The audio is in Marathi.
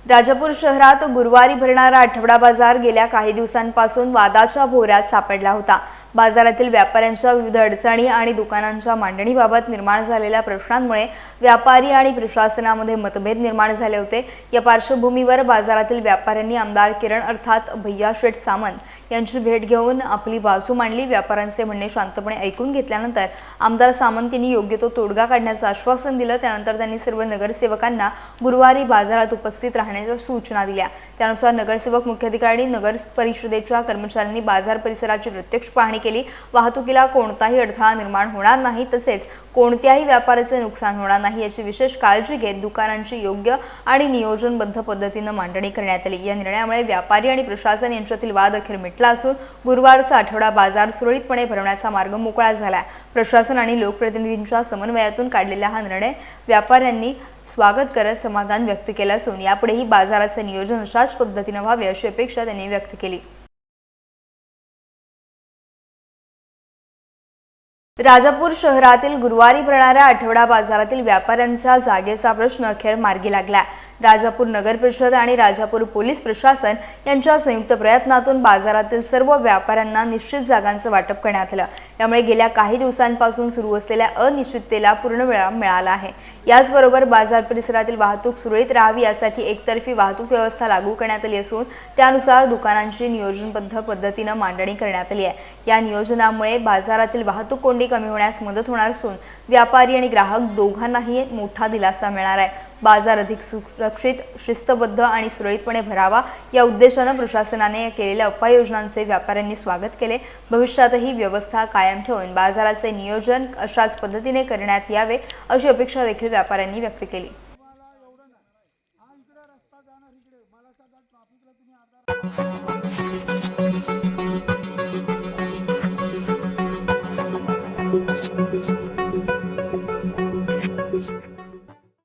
राजापूर शहरात गुरुवारी भरणारा आठवडा बाजार गेल्या काही दिवसांपासून वादाच्या भोवऱ्यात सापडला होता। बाजारातील व्यापाऱ्यांच्या विविध अडचणी आणि दुकानांच्या मांडणीबाबत निर्माण झालेल्या प्रश्नांमुळे व्यापारी आणि प्रशासनामध्ये मतभेद निर्माण झाले होते। या पार्श्वभूमीवर बाजारातील व्यापाऱ्यांनी आमदार किरण अर्थात भैया शेठ सामंत यांची भेट घेऊन आपली बाजू मांडली। व्यापाऱ्यांचे म्हणणे शांतपणे ऐकून घेतल्यानंतर आमदार सामंत यांनी योग्य तो तोडगा काढण्याचं आश्वासन दिलं। त्यानंतर त्यांनी सर्व नगरसेवकांना गुरुवारी बाजारात उपस्थित राहण्याच्या सूचना दिल्या। त्यानुसार नगरसेवक, मुख्याधिकारी, नगर परिषदेच्या कर्मचाऱ्यांनी बाजार परिसराची प्रत्यक्ष पाहणी केली। वाहतुकीला कोणताही अडथळा निर्माण होणार नाही, तसेच कोणत्याही व्यापाराचे नुकसान होणार नाही याची विशेष काळजी घेत दुकानांची योग्य आणि नियोजनबद्ध पद्धतीने मांडणी करण्यात आली। या निर्णयामुळे व्यापारी आणि प्रशासन यांच्यातील वाद अखेर मिटला असून गुरुवारचा आठवडा बाजार सुरळीतपणे भरवण्याचा मार्ग मोकळा झाला। प्रशासन आणि लोकप्रतिनिधींच्या समन्वयातून काढलेला हा निर्णय व्यापाऱ्यांनी स्वागत करत समाधान व्यक्त केलं असून यापुढेही बाजाराचे नियोजन अशाच पद्धतीने व्हावे अशी अपेक्षा त्यांनी व्यक्त केली। राजापूर शहरातील गुरुवारी भरणाऱ्या आठवडा बाजारातील व्यापाऱ्यांच्या जागेचा प्रश्न अखेर मार्गी लागला। राजापूर नगर परिषद आणि राजापूर पोलीस प्रशासन यांच्या संयुक्त प्रयत्नातून बाजारातील सर्व व्यापाऱ्यांना निश्चित जागांचं वाटप करण्यात आलं। यामुळे गेल्या काही दिवसांपासून सुरू असलेल्या अनिश्चिततेला पूर्णवेळ मिळाला आहे। याचबरोबर बाजार परिसरातील वाहतूक सुरळीत राहावी यासाठी एकतर्फी वाहतूक व्यवस्था लागू करण्यात आली असून त्यानुसार दुकानांची नियोजनबद्ध पद्धतीने मांडणी करण्यात आली आहे। या नियोजनामुळे बाजारातील वाहतूक कोंडी कमी होण्यास मदत होणार असून व्यापारी आणि ग्राहक दोघांनाही मोठा दिलासा मिळणार आहे। बाजार अधिक सुरक्षित, शिस्तबद्ध आणि सुरळीतपणे भरावा या उद्देशाने प्रशासनाने केलेल्या उपाययोजनांचे व्यापाऱ्यांनी स्वागत केले। भविष्यातही व्यवस्था कायम ठेवून बाजाराचे नियोजन अशाच पद्धतीने करण्यात यावे अशी अपेक्षा देखील व्यापाऱ्यांनी व्यक्त केली।